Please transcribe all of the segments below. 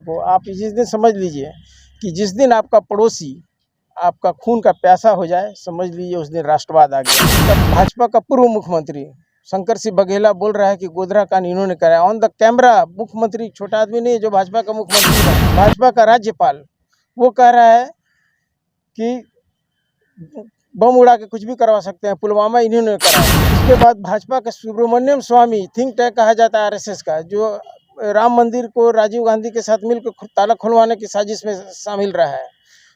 आपको, आप जिस दिन समझ लीजिए कि जिस दिन आपका पड़ोसी आपका खून का प्यासा हो जाए, समझ लीजिए उस दिन राष्ट्रवाद आ गया। तब भाजपा का पूर्व मुख्यमंत्री शंकर सिंह बघेला बोल रहा है कि गोधरा कांड इन्होंने कराया। ऑन द कैमरा मुख्यमंत्री छोटा आदमी नहीं है जो भाजपा का मुख्यमंत्री है, भाजपा का राज्यपाल, वो कह रहा है कि बम उड़ा के कुछ भी करवा सकते हैं, पुलवामा इन्होंने कराया। इसके बाद भाजपा का सुब्रमण्यम स्वामी, थिंक टैंक कहा जाता है आरएसएस का, जो राम मंदिर को राजीव गांधी के साथ मिलकर ताला खुलवाने की साजिश में शामिल रहा है,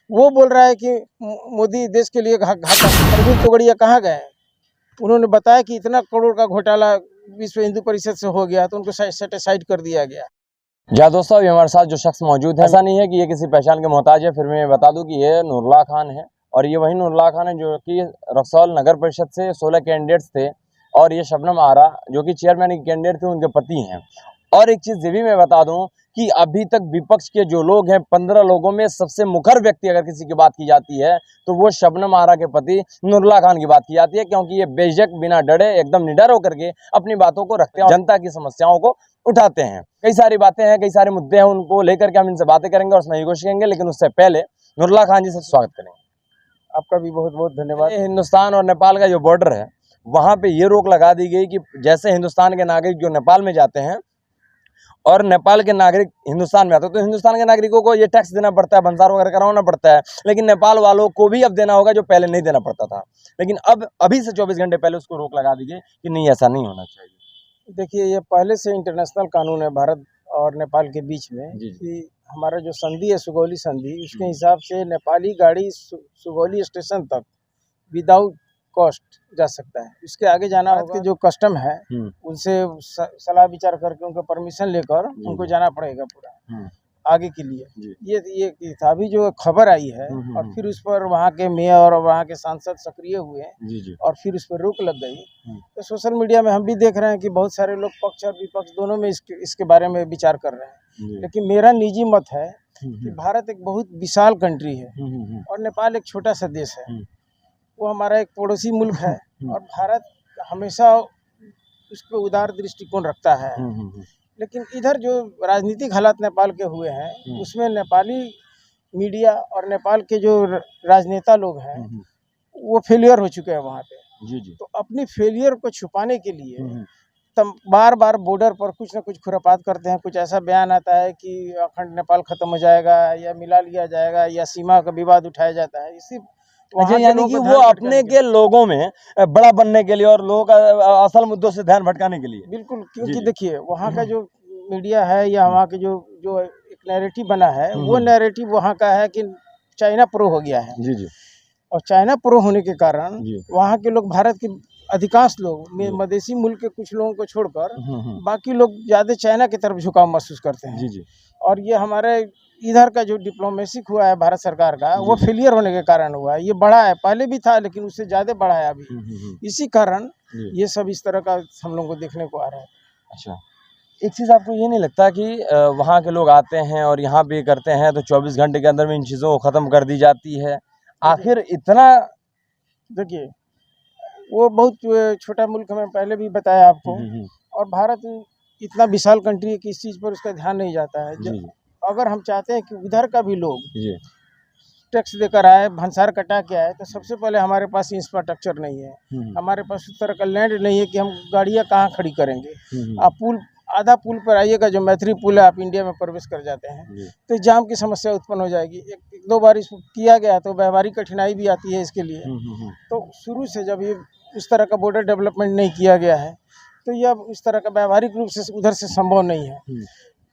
वो बोल रहा है कि मोदी देश के लिए घातक। प्रवीण तोगड़िया कहाँ गए? उन्होंने बताया कि इतना करोड़ का घोटाला विश्व हिंदू परिषद से हो गया तो उनको सेटिसाइड कर दिया गया। जी दोस्तों, अभी हमारे साथ जो शख्स मौजूद है, ऐसा नहीं है कि ये किसी पहचान के मोहताज है, फिर मैं बता दूं कि ये नूरुल्लाह खान है और ये वही नूरुल्लाह खान है जो कि रक्सौल नगर परिषद से 16 कैंडिडेट्स थे और ये शबनम आरा जो कि चेयरमैन के कैंडिडेट थे, उनके पति हैं। और एक चीज़ ये भी मैं बता दूं कि अभी तक विपक्ष के जो लोग हैं 15 लोगों में सबसे मुखर व्यक्ति अगर किसी की बात की जाती है तो वो शबनम आरा के पति नूरुल्लाह खान की बात की जाती है, क्योंकि ये बेझिझक बिना डरे एकदम निडर होकर के अपनी बातों को रखते हैं, जनता की समस्याओं को उठाते हैं। कई सारी बातें हैं, कई सारे मुद्दे हैं, उनको लेकर के हम इनसे बातें करेंगे और समझने की कोशिश करेंगे, लेकिन उससे पहले नूरुल्लाह खान जी से स्वागत करेंगे। आपका भी बहुत बहुत धन्यवाद। हिंदुस्तान और नेपाल का जो बॉर्डर है वहाँ पे ये रोक लगा दी गई कि जैसे हिंदुस्तान के नागरिक जो नेपाल में जाते हैं और नेपाल के नागरिक हिंदुस्तान में आते हैं तो हिंदुस्तान के नागरिकों को ये टैक्स देना पड़ता है, भंसार वगैरह करवाना पड़ता है, लेकिन नेपाल वालों को भी अब देना होगा जो पहले नहीं देना पड़ता था। लेकिन अब अभी से 24 घंटे पहले उसको रोक लगा दी गई कि नहीं, ऐसा नहीं होना चाहिए। देखिए, ये पहले से इंटरनेशनल कानून है भारत और नेपाल के बीच में कि हमारा जो संधि है, सुगौली संधि, उसके हिसाब से नेपाली गाड़ी सुगौली स्टेशन तक विदाउट कॉस्ट जा सकता है। इसके आगे जाना होगा, जो कस्टम है उनसे सलाह विचार करके उनको परमिशन लेकर उनको जाना पड़ेगा पूरा आगे के लिए। ये था। अभी जो खबर आई है और फिर उस पर वहाँ के मेयर और वहाँ के सांसद सक्रिय हुए और फिर उस पर रोक लग गई। तो सोशल मीडिया में हम भी देख रहे हैं कि बहुत सारे लोग पक्ष और विपक्ष दोनों में इसके बारे में विचार कर रहे हैं। लेकिन मेरा निजी मत है कि भारत एक बहुत विशाल कंट्री है और नेपाल एक छोटा सा देश है। वो हमारा एक पड़ोसी मुल्क है और भारत हमेशा उस पर उदार दृष्टिकोण रखता है। लेकिन इधर जो राजनीतिक हालात नेपाल के हुए हैं उसमें नेपाली मीडिया और नेपाल के जो राजनेता लोग हैं वो फेलियर हो चुके हैं वहाँ पे। तो अपनी फेलियर को छुपाने के लिए बार बार बॉर्डर पर कुछ न कुछ खुरापात करते हैं। कुछ ऐसा बयान आता है कि अखंड नेपाल खत्म हो जाएगा या मिला लिया जाएगा या सीमा का विवाद उठाया जाता है। इसी यानी कि वो अपने के लोगों में बड़ा बनने के लिए और लोगों का असल मुद्दों से ध्यान भटकाने के लिए। बिल्कुल, क्योंकि देखिए वहाँ का जो मीडिया है या वहाँ के जो एक नैरेटिव बना है वो नैरेटिव वहाँ का है कि चाइना प्रो हो गया है। और चाइना प्रो होने के कारण वहाँ के लोग, भारत के अधिकांश लोग, मधेसी मुल्क के कुछ लोगों को छोड़कर बाकी लोग ज़्यादा चाइना की तरफ झुकाव महसूस करते हैं। और ये हमारे इधर का जो डिप्लोमेसी हुआ है भारत सरकार का वो फेलियर होने के कारण हुआ है। ये बड़ा है, पहले भी था लेकिन उससे ज़्यादा बड़ा है अभी। इसी कारण ये सब इस तरह का हम लोग को देखने को आ रहा है। अच्छा, एक चीज़ आपको ये नहीं लगता कि वहाँ के लोग आते हैं और यहाँ भी करते हैं तो 24 घंटे के अंदर में इन चीज़ों को ख़त्म कर दी जाती है? आखिर इतना, देखिए वो बहुत छोटा मुल्क, हमें पहले भी बताया आपको, और भारत इतना विशाल कंट्री है कि इस चीज़ पर उसका ध्यान नहीं जाता है। अगर हम चाहते हैं कि उधर का भी लोग टैक्स देकर आए, भंसार कटा के आए, तो सबसे पहले हमारे पास इंफ्रास्ट्रक्चर नहीं है, हमारे पास उस तरह का लैंड नहीं है कि हम गाड़ियाँ कहाँ खड़ी करेंगे। आप आधा पुल पर आइएगा, जो मैत्री पुल है, आप इंडिया में प्रवेश कर जाते हैं तो जाम की समस्या उत्पन्न हो जाएगी। एक दो बार इसको किया गया तो व्यवहारिक कठिनाई भी आती है इसके लिए। तो शुरू से जब ये उस तरह का बॉर्डर डेवलपमेंट नहीं किया गया है तो यह उस तरह का व्यवहारिक रूप से उधर से संभव नहीं है।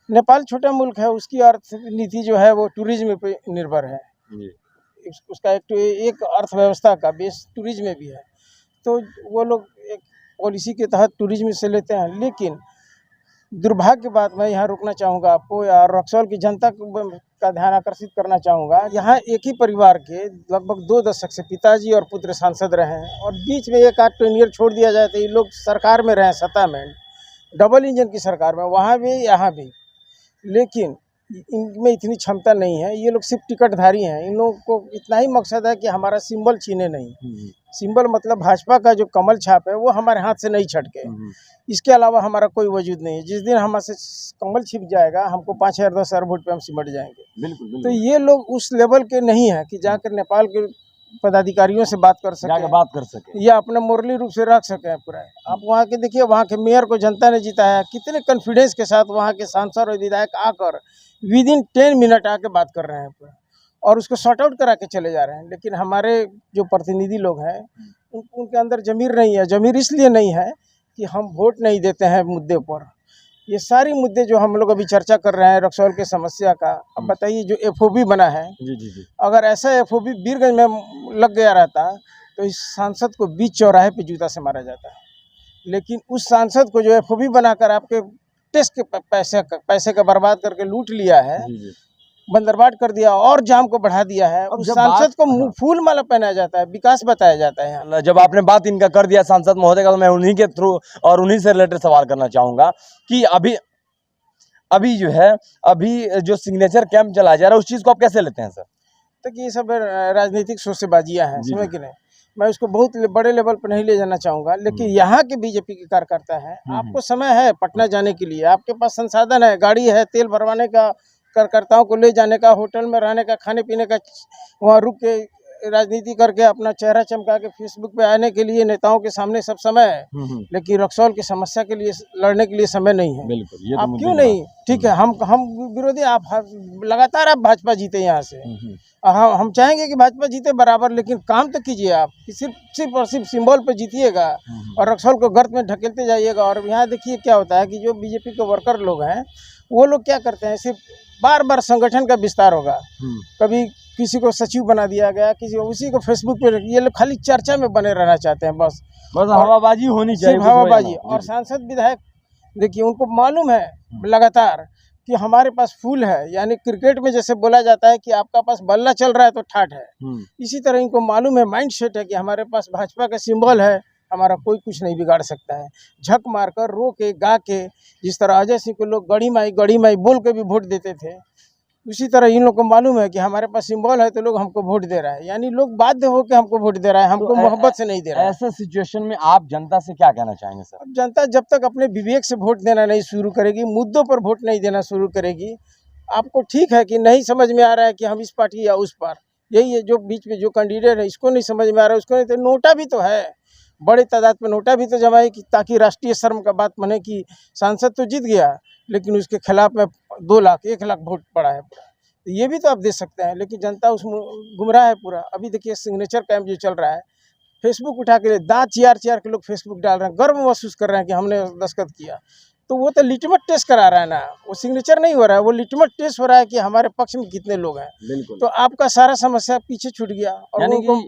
नेपाल छोटा मुल्क है, उसकी अर्थनीति जो है वो टूरिज्म पे निर्भर है। उसका एक अर्थव्यवस्था का बेस टूरिज्म में भी है। तो वो लोग एक पॉलिसी के तहत टूरिज्म से लेते हैं। लेकिन दुर्भाग्य की बात, मैं यहाँ रुकना चाहूँगा आपको और रक्सौल की जनता का ध्यान आकर्षित करना चाहूँगा। यहाँ एक ही परिवार के लगभग 2 दशक से पिताजी और पुत्र सांसद रहे हैं और बीच में एक आध टेन्योर छोड़ दिया जाए तो ये लोग सरकार में रहे, सत्ता में, डबल इंजन की सरकार में, वहाँ भी यहाँ भी। लेकिन इनमें इतनी क्षमता नहीं है। ये लोग सिर्फ टिकटधारी हैं। इन लोगों को इतना ही मकसद है कि हमारा सिंबल छीने नहीं। सिंबल मतलब भाजपा का जो कमल छाप है वो हमारे हाथ से नहीं छटके। इसके अलावा हमारा कोई वजूद नहीं है। जिस दिन हमसे कमल छिप जाएगा, हमको 5,000 10,000 वोट पे हम सिमट जाएंगे। बिल्कुल तो ये लोग उस लेवल के नहीं है कि जाकर नेपाल के पदाधिकारियों से बात कर सके या अपने मुरली रूप से रख सके पूरा। आप वहाँ के देखिए, वहाँ के मेयर को जनता ने जिताया, कितने कॉन्फिडेंस के साथ वहाँ के सांसद और विधायक आकर विदिन 10 मिनट आके बात कर रहे हैं पूरा, और उसको सॉर्ट आउट करा के चले जा रहे हैं। लेकिन हमारे जो प्रतिनिधि लोग हैं उनके अंदर जमीर नहीं है। जमीर इसलिए नहीं है कि हम वोट नहीं देते हैं मुद्दे पर। ये सारी मुद्दे जो हम लोग अभी चर्चा कर रहे हैं रक्सौल के समस्या का, अब बताइए जो एफओबी बना है, जी। अगर ऐसा एफओबी बीरगंज में लग गया रहता तो इस सांसद को बीच चौराहे पे जूता से मारा जाता। लेकिन उस सांसद को जो एफओबी बनाकर आपके टेस्ट के पैसे का बर्बाद करके लूट लिया है, बंदरबाट कर दिया और जाम को बढ़ा दिया है। उस सांसद को फूल माला पहनाया जाता है, विकास बताया जाता है यहाँ। जब आपने बात इनका कर दिया सांसद महोदय का, तो मैं उन्हीं के थ्रू और उन्हीं से रिलेटेड सवाल करना चाहूंगा कि अभी जो है, अभी जो सिग्नेचर कैंप चलाया जा रहा है उस चीज को आप कैसे लेते हैं सर? तक ये सब राजनीतिक शोसेबाजियाँ हैं, समझ कि नहीं। मैं उसको बहुत बड़े लेवल पर नहीं ले जाना चाहूँगा, लेकिन यहाँ के बीजेपी के कार्यकर्ता हैं, आपको समय है पटना जाने के लिए, आपके पास संसाधन है, गाड़ी है, तेल भरवाने का, कार्यकर्ताओं को ले जाने का, होटल में रहने का, खाने पीने का, वहाँ रुक के राजनीति करके अपना चेहरा चमका के फेसबुक पे आने के लिए नेताओं के सामने सब समय है। लेकिन रक्सौल की समस्या के लिए लड़ने के लिए समय नहीं है। बिल्कुल, आप क्यों नहीं? ठीक है, हम विरोधी, आप लगातार आप भाजपा जीते यहाँ से। हम चाहेंगे कि भाजपा जीते बराबर, लेकिन काम तो कीजिए आप, कि सिर्फ और सिर्फ सिंबल पे जीतिएगा और रक्सौल को गर्त में ढकेलते जाइएगा। और यहाँ देखिए क्या होता है कि जो बीजेपी के वर्कर लोग हैं वो लोग क्या करते हैं, सिर्फ बार बार संगठन का विस्तार होगा, कभी किसी को सचिव बना दिया गया, किसी को उसी को फेसबुक पे, ये लोग खाली चर्चा में बने रहना चाहते हैं, बस हवाबाजी होनी चाहिए, हवाबाजी। और सांसद विधायक देखिए, उनको मालूम है लगातार कि हमारे पास फूल है, यानी क्रिकेट में जैसे बोला जाता है कि आपका पास बल्ला चल रहा है तो ठाठ है, इसी तरह इनको मालूम है, माइंड सेट है कि हमारे पास भाजपा का सिंबल है, हमारा कोई कुछ नहीं बिगाड़ सकता है। झक मारकर, रो के, गा के, जिस तरह अजय सिंह को लोग गड़ी माई बोल के भी वोट देते थे, उसी तरह इन लोग को मालूम है कि हमारे पास सिंबल है तो लोग हमको वोट दे रहा है, यानी लोग बाध्य होकर हमको वोट दे रहा है, हमको मोहब्बत से नहीं दे रहा है। ऐसे सिचुएशन में आप जनता से क्या कहना चाहेंगे सर? अब जनता जब तक अपने विवेक से वोट देना नहीं शुरू करेगी, मुद्दों पर वोट नहीं देना शुरू करेगी, आपको ठीक है कि नहीं समझ में आ रहा है कि हम इस पार्टी या उस पार, यही है जो बीच में जो कैंडिडेट है इसको नहीं समझ में आ रहा है, उसको नहीं, तो नोटा भी तो है, बड़े तादाद में नोटा भी तो जमाए कि ताकि राष्ट्रीय शर्म का बात बने कि सांसद तो जीत गया लेकिन उसके खिलाफ में 2 लाख 1 लाख वोट पड़ा है पूरा। तो ये भी तो आप दे सकते हैं, लेकिन जनता उसमें गुमराह है पूरा। अभी देखिए सिग्नेचर कैंप जो चल रहा है, फेसबुक उठा के दांत चियार के लोग फेसबुक डाल रहे हैं, गर्व महसूस कर रहे हैं कि हमने दस्तखत किया। तो वो तो लिटमस टेस्ट करा रहा है ना, वो सिग्नेचर नहीं हो रहा है, वो लिटमस टेस्ट हो रहा है कि हमारे पक्ष में कितने लोग हैं। बिल्कुल। तो आपका सारा समस्या पीछे छूट गया। और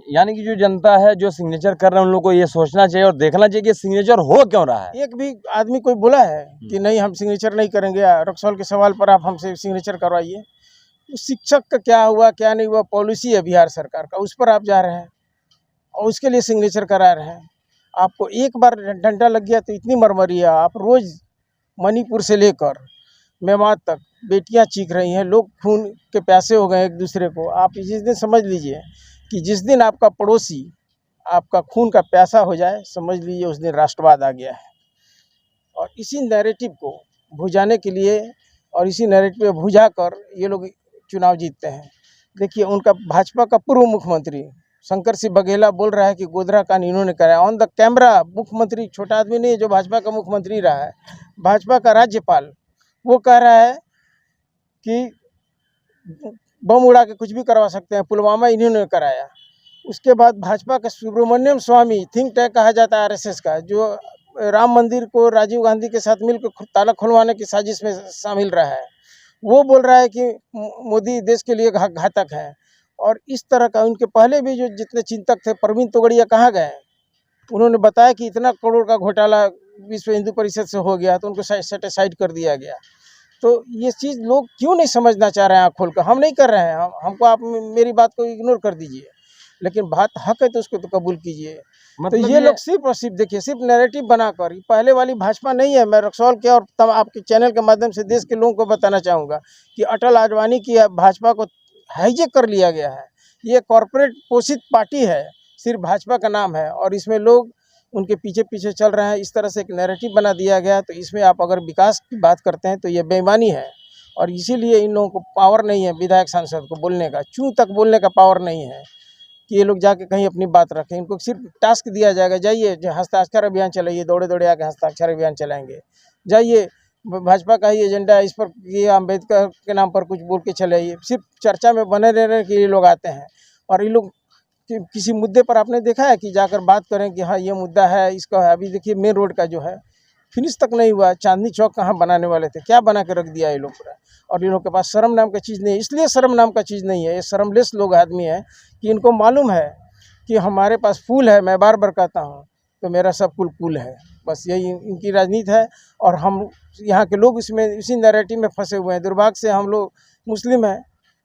यानी कि जो जनता है जो सिग्नेचर कर रहे हैं उन लोगों को ये सोचना चाहिए और देखना चाहिए कि सिग्नेचर हो क्यों रहा है। एक भी आदमी कोई बोला है कि नहीं हम सिग्नेचर नहीं करेंगे, रक्सौल के सवाल पर आप हमसे सिग्नेचर करवाइए। शिक्षक का क्या हुआ क्या नहीं हुआ, पॉलिसी है बिहार सरकार का, उस पर आप जा रहे हैं और उसके लिए सिग्नेचर करा रहे हैं। आपको एक बार डंडा लग गया तो इतनी मरमरी है। आप रोज़ मणिपुर से लेकर मेवात तक बेटियां चीख रही हैं, लोग खून के प्यासे हो गए एक दूसरे को। आप जिस दिन समझ लीजिए कि जिस दिन आपका पड़ोसी आपका खून का प्यासा हो जाए, समझ लीजिए उस दिन राष्ट्रवाद आ गया है। और इसी नैरेटिव को भुजाने के लिए और इसी नैरेटिव को भुजा कर ये लोग चुनाव जीतते हैं। देखिए उनका भाजपा का पूर्व मुख्यमंत्री शंकर सिंह बघेला बोल रहा है कि गोधरा कांड इन्होंने कराया। ऑन द कैमरा मुख्यमंत्री छोटा आदमी नहीं है जो भाजपा का मुख्यमंत्री रहा है, भाजपा का राज्यपाल, वो कह रहा है कि बम उड़ा के कुछ भी करवा सकते हैं, पुलवामा इन्होंने कराया। उसके बाद भाजपा का सुब्रमण्यम स्वामी, थिंक टैंक कहा जाता है आरएसएस का, जो राम मंदिर को राजीव गांधी के साथ मिलकर ताला खुलवाने की साजिश में शामिल रहा है, वो बोल रहा है कि मोदी देश के लिए घातक है। और इस तरह का उनके पहले भी जो जितने चिंतक थे, प्रवीण तोगड़िया कहाँ गए, उन्होंने बताया कि इतना करोड़ का घोटाला विश्व हिंदू परिषद से हो गया तो उनको सेटिसाइड कर दिया गया। तो ये चीज़ लोग क्यों नहीं समझना चाह रहे हैं आँख खोल कर? हम नहीं कर रहे हैं, हमको आप मेरी बात को इग्नोर कर दीजिए, लेकिन बात हक है तो उसको तो कबूल कीजिए। तो मतलब ये लोग सिर्फ और सिर्फ देखिए, सिर्फ नैरेटिव बनाकर, पहले वाली भाजपा नहीं है। मैं रक्सौल के और तब आपके चैनल के माध्यम से देश के लोगों को बताना चाहूँगा कि अटल आडवाणी की भाजपा को हाईजैक कर लिया गया है। ये कॉरपोरेट पोषित पार्टी है, सिर्फ भाजपा का नाम है और इसमें लोग उनके पीछे पीछे चल रहे हैं। इस तरह से एक नैरेटिव बना दिया गया है। तो इसमें आप अगर विकास की बात करते हैं तो ये बेईमानी है और इसीलिए इन लोगों को पावर नहीं है विधायक सांसद को बोलने का, चूं तक बोलने का पावर नहीं है कि ये लोग जाके कहीं अपनी बात रखें। इनको सिर्फ टास्क दिया जाएगा, जाइए जो हस्ताक्षर अभियान चलाइए, दौड़े दौड़े आके हस्ताक्षर अभियान चलाएंगे, जाइए भाजपा का ही एजेंडा है, इस पर ये अम्बेडकर के नाम पर कुछ बोल के चलाइए। सिर्फ चर्चा में बने रहने के लिए लोग आते हैं और ये लोग किसी मुद्दे पर आपने देखा है कि जाकर बात करें कि हाँ ये मुद्दा है, इसका है। अभी देखिए मेन रोड का जो है फिनिश तक नहीं हुआ, चांदनी चौक कहाँ बनाने वाले थे, क्या बना के रख दिया ये लोग पूरा। और इन लोग के पास शर्म नाम का चीज़ नहीं है, इसलिए शर्म नाम का चीज़ नहीं है। ये शर्मलेस लोग आदमी हैं कि इनको मालूम है कि हमारे पास फूल है, मैं बार बार कहता हूँ, तो मेरा सब कुल कूल है। बस यही इनकी राजनीति है और हम यहाँ के लोग इसमें इसी नैरेटिव में फंसे हुए हैं। दुर्भाग्य से हम लोग मुस्लिम हैं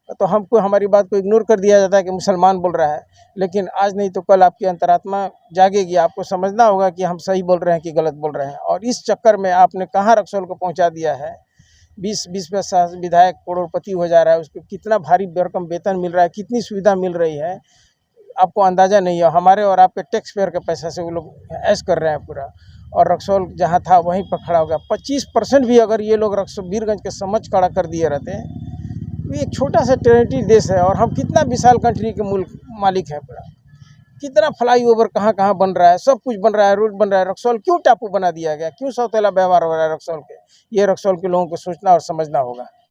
तो हमको हमारी बात को इग्नोर कर दिया जाता है कि मुसलमान बोल रहा है, लेकिन आज नहीं तो कल आपकी अंतरात्मा जागेगी, आपको समझना होगा कि हम सही बोल रहे हैं कि गलत बोल रहे हैं। और इस चक्कर में आपने कहाँ रक्सौल को पहुंचा दिया है। 20 विधायक करोड़पति हो जा रहा है, उसको कितना भारी भरकम वेतन मिल रहा है, कितनी सुविधा मिल रही है, आपको अंदाज़ा नहीं है। हमारे और आपके टैक्स पेयर के पैसे से वो लोग ऐश कर रहे हैं पूरा। और रक्सौल जहाँ था वहीं पर खड़ा हो गया। 25% भी अगर ये लोग वीरगंज के समझ खड़ा कर दिए रहते, ये एक छोटा सा टेरिटरी देश है और हम कितना विशाल कंट्री के मुल्क मालिक हैं पूरा। कितना फ्लाईओवर कहाँ कहाँ बन रहा है, सब कुछ बन रहा है, रोड बन रहा है। रक्सौल क्यों टापू बना दिया गया, क्यों सौतेला व्यवहार हो रहा है रक्सौल के? ये रक्सौल के लोगों को सोचना और समझना होगा।